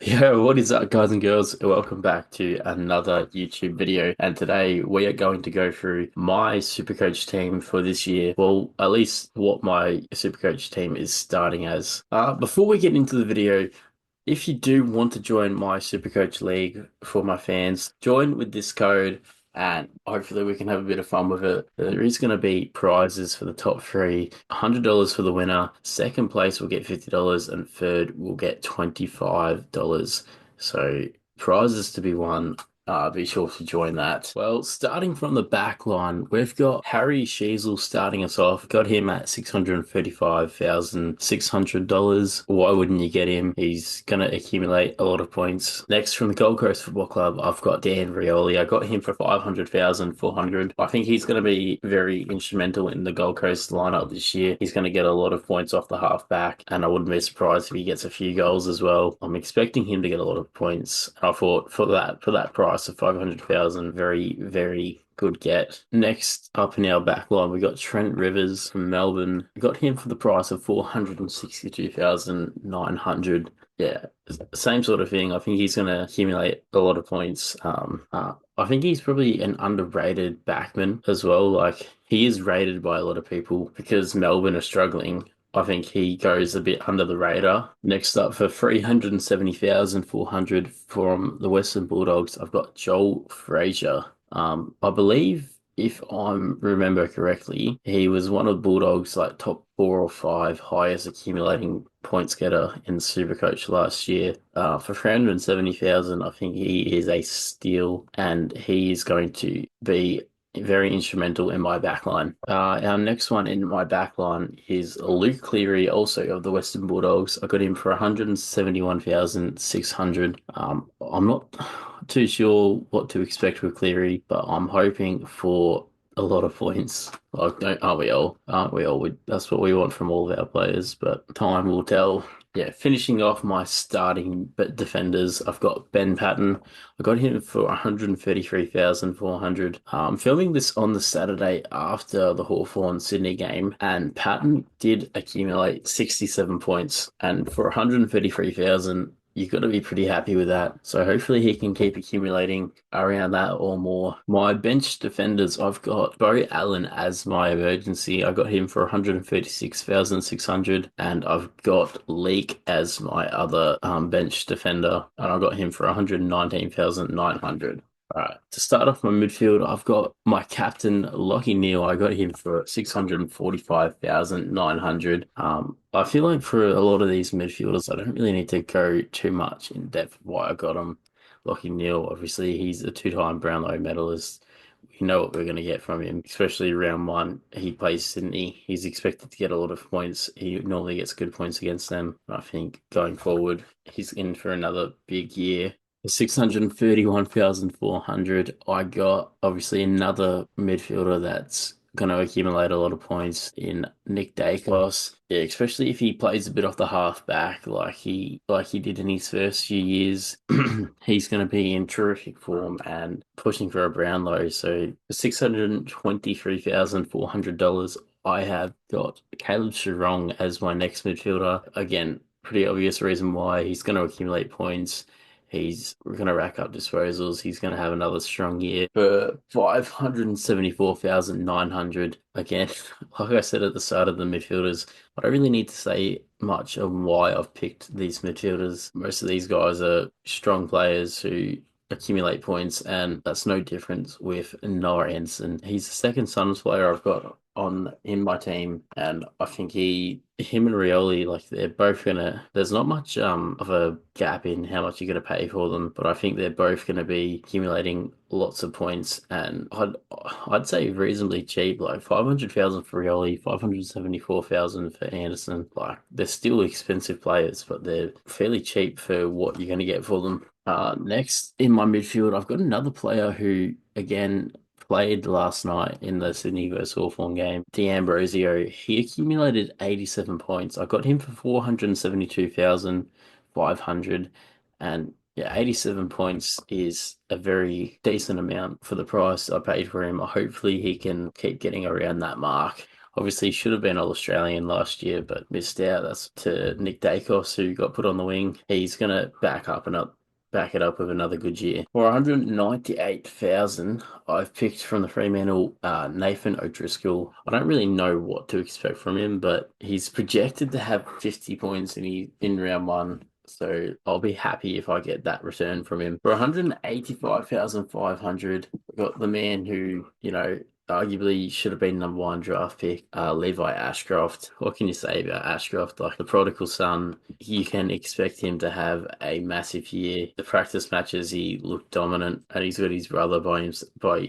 Yo, what is up, guys and girls? Welcome back to another YouTube video. And today we are going to go through my Supercoach team for this year. Well, at least what my Supercoach team is starting as. Before we get into the video, if you do want to join my Supercoach League for my fans, join with this code and hopefully we can have a bit of fun with it. There is going to be prizes for the top three, $100 for the winner, second place will get $50, and third will get $25. So prizes to be won. Be sure to join that. Well, starting from the back line, we've got Harry Sheasel starting us off. Got him at $635,600. Why wouldn't you get him? He's going to accumulate a lot of points. Next, from the Gold Coast Football Club, I've got Dan Rioli. I got him for $500,400. I think he's going to be very instrumental in the Gold Coast lineup this year. He's going to get a lot of points off the halfback, and I wouldn't be surprised if he gets a few goals as well. I'm expecting him to get a lot of points. I thought for that price of 500,000, very good get. Next up in our back line, we got Trent Rivers from Melbourne. We got him for the price of 462,900. Yeah, same sort of thing. I think he's going to accumulate a lot of points. I think he's probably an underrated backman as well. Like, he is rated by a lot of people because Melbourne are struggling. I think he goes a bit under the radar. Next up for 370,400 from the Western Bulldogs, I've got Joel Frazier. I believe if I remember correctly, he was one of Bulldogs like top 4 or 5 highest accumulating points getter in Supercoach last year. For 370,000, I think he is a steal, and he is going to be very instrumental in my backline. Our next one in my backline is Luke Cleary, also of the Western Bulldogs. I got him for 171,600. I'm not too sure what to expect with Cleary, but I'm hoping for a lot of points. Like, aren't we all? Aren't we all? That's what we want from all of our players, but time will tell. Yeah, finishing off my starting defenders, I've got Ben Patton. I got him for 133,400. I'm filming this on the Saturday after the Hawthorn Sydney game, and Patton did accumulate 67 points. And for 133,000, you've got to be pretty happy with that. So hopefully he can keep accumulating around that or more. My bench defenders, I've got Bo Allen as my emergency. I got him for 136,600, and I've got Leak as my other bench defender, and I got him for 119,900. All right, to start off my midfield, I've got my captain, Lockie Neal. I got him for 645,900. I feel like for a lot of these midfielders, I don't really need to go too much in depth why I got him. Lockie Neal, obviously, he's a two-time Brownlow medalist. We know what we're going to get from him, especially round one. He plays Sydney. He's expected to get a lot of points. He normally gets good points against them. I think going forward, he's in for another big year. 631,400. I got obviously another midfielder that's going to accumulate a lot of points in Nick Dacos. Yeah, especially if he plays a bit off the half back like he did in his first few years. He's going to be in terrific form and pushing for a Brownlow. So for $623,400, I have got Caleb Shirong as my next midfielder. Again, pretty obvious reason why he's going to accumulate points. He's going to rack up disposals. He's going to have another strong year for 574,900. Again, like I said at the start of the midfielders, I don't really need to say much on why I've picked these midfielders. Most of these guys are strong players who accumulate points, and that's no different with Noah Anderson. He's the second Suns player I've got on in my team, and I think him and Rioli, like, they're both gonna. There's not much of a gap in how much you're gonna pay for them, but I think they're both gonna be accumulating lots of points, and I'd say reasonably cheap, like 500,000 for Rioli, 574,000 for Anderson. Like, they're still expensive players, but they're fairly cheap for what you're gonna get for them. Next in my midfield, I've got another player who, again, played last night in the Sydney versus Hawthorn game, D'Ambrosio. He accumulated 87 points. I got him for 472,500, and yeah, 87 points is a very decent amount for the price I paid for him. Hopefully he can keep getting around that mark. Obviously, should have been All Australian last year, but missed out. That's to Nick Dacos, who got put on the wing. He's gonna back it up with another good year. For 198,000, I've picked from the Fremantle Nathan O'Driscoll. I don't really know what to expect from him, but he's projected to have 50 points in round one. So I'll be happy if I get that return from him. For 185,500, we've got the man who, arguably should have been number one draft pick, Levi Ashcroft. What can you say about Ashcroft? Like the prodigal son, you can expect him to have a massive year. The practice matches, he looked dominant, and he's got his brother by his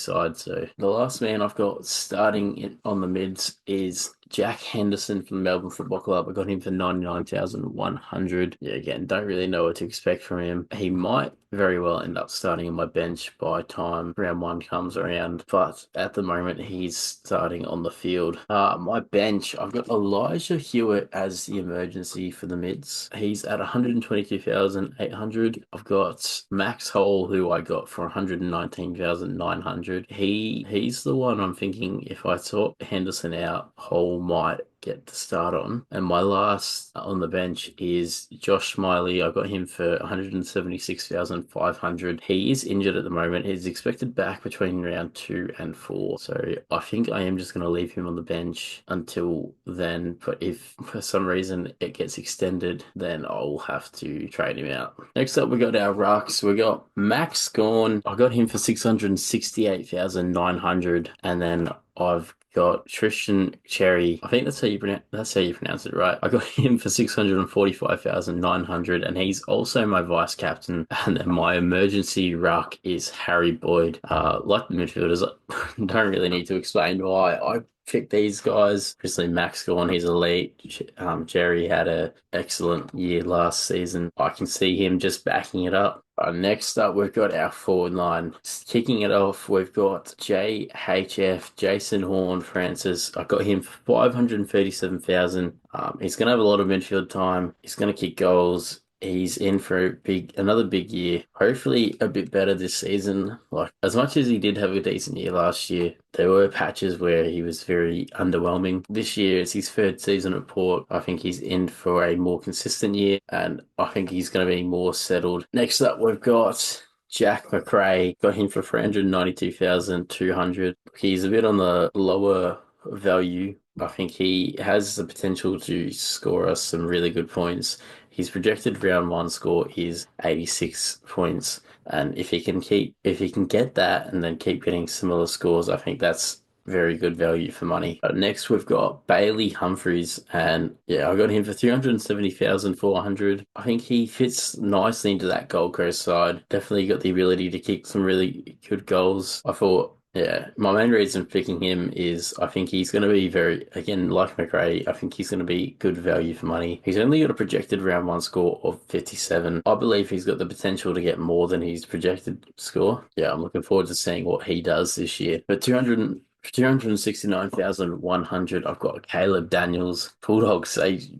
side. So the last man I've got starting on the mids is Jack Henderson from the Melbourne Football Club. I got him for 99,100. Yeah, again, don't really know what to expect from him. He might very well end up starting on my bench by time round one comes around, but at the moment he's starting on the field. My bench, I've got Elijah Hewitt as the emergency for the mids. He's at 122,800. I've got Max Hole, who I got for 119,900. He's the one I'm thinking if I sort Henderson out, Hole might get the start on. And my last on the bench is Josh Smiley. I got him for 176,500. He is injured at the moment. He's expected back between round 2 and 4. So I think I am just going to leave him on the bench until then. But if for some reason it gets extended, then I'll have to trade him out. Next up, we got our rucks. We got Max Gawn. I got him for 668,900. And then I've got Tristan Cherry. I think that's how you pronounce it, right? I got him for 645,900, and he's also my vice captain. And then my emergency ruck is Harry Boyd. Like the midfielders, I don't really need to explain why I picked these guys. Obviously, Max Gawn, he's elite. Jerry had an excellent year last season. I can see him just backing it up. Next up, we've got our forward line. Kicking it off, we've got JHF, Jason Horn Francis. I got him for 537,000. He's going to have a lot of midfield time. He's going to kick goals. He's in for another big year. Hopefully a bit better this season. Like as much as he did have a decent year last year, there were patches where he was very underwhelming. This year it's his third season at Port. I think he's in for a more consistent year, and I think he's going to be more settled. Next up, we've got Jack McRae. Got him for 392,200. He's a bit on the lower value. I think he has the potential to score us some really good points. His projected round one score is 86 points. And if he can get that and then keep getting similar scores, I think that's very good value for money. Next, we've got Bailey Humphries, and yeah, I got him for 370,400. I think he fits nicely into that Gold Coast side. Definitely got the ability to kick some really good goals. I thought, yeah, my main reason for picking him is I think he's going to be again, like McRae, I think he's going to be good value for money. He's only got a projected round one score of 57. I believe he's got the potential to get more than his projected score. Yeah, I'm looking forward to seeing what he does this year. But 269,100, I've got Caleb Daniels. Bulldogs,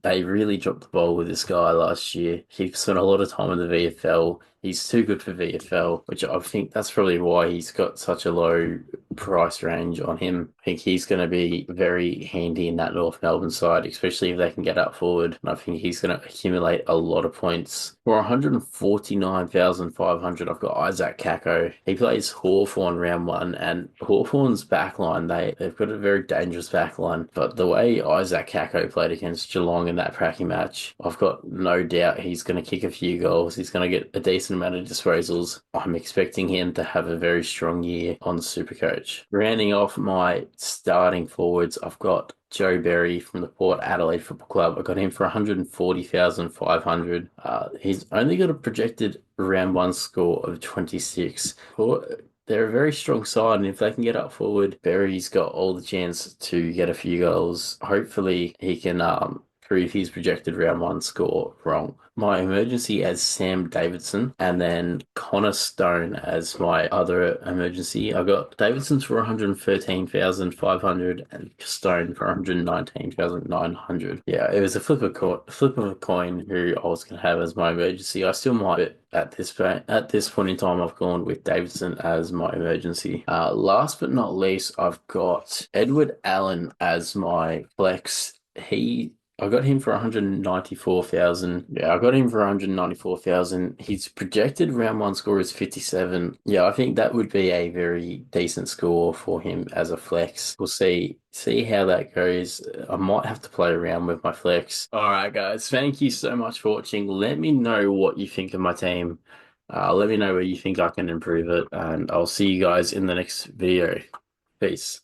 they really dropped the ball with this guy last year. He spent a lot of time in the VFL. He's too good for VFL, which I think that's probably why he's got such a low price range on him. I think he's going to be very handy in that North Melbourne side, especially if they can get up forward. And I think he's going to accumulate a lot of points. For 149,500, I've got Isaac Kako. He plays Hawthorn round one, and Hawthorn's backline, they've got a very dangerous backline. But the way Isaac Kako played against Geelong in that cracking match, I've got no doubt he's going to kick a few goals. He's going to get a decent amount of disposals. I'm expecting him to have a very strong year on Supercoach. Rounding off my starting forwards, I've got Joe Berry from the Port Adelaide Football Club. I got him for 140,500. He's only got a projected round one score of 26. They're a very strong side, and if they can get up forward, Berry's got all the chance to get a few goals. Hopefully he can prove his projected round one score wrong. My emergency as Sam Davidson, and then Connor Stone as my other emergency. I got Davidson's for 113,500 and Stone for 119,900. Yeah, it was a flip of a coin who I was going to have as my emergency. I still might, but at this point in time, I've gone with Davidson as my emergency. Last but not least, I've got Edward Allen as my flex. I got him for 194,000. Yeah, I got him for 194,000. His projected round one score is 57. Yeah, I think that would be a very decent score for him as a flex. We'll see how that goes. I might have to play around with my flex. All right, guys. Thank you so much for watching. Let me know what you think of my team. Let me know where you think I can improve it, and I'll see you guys in the next video. Peace.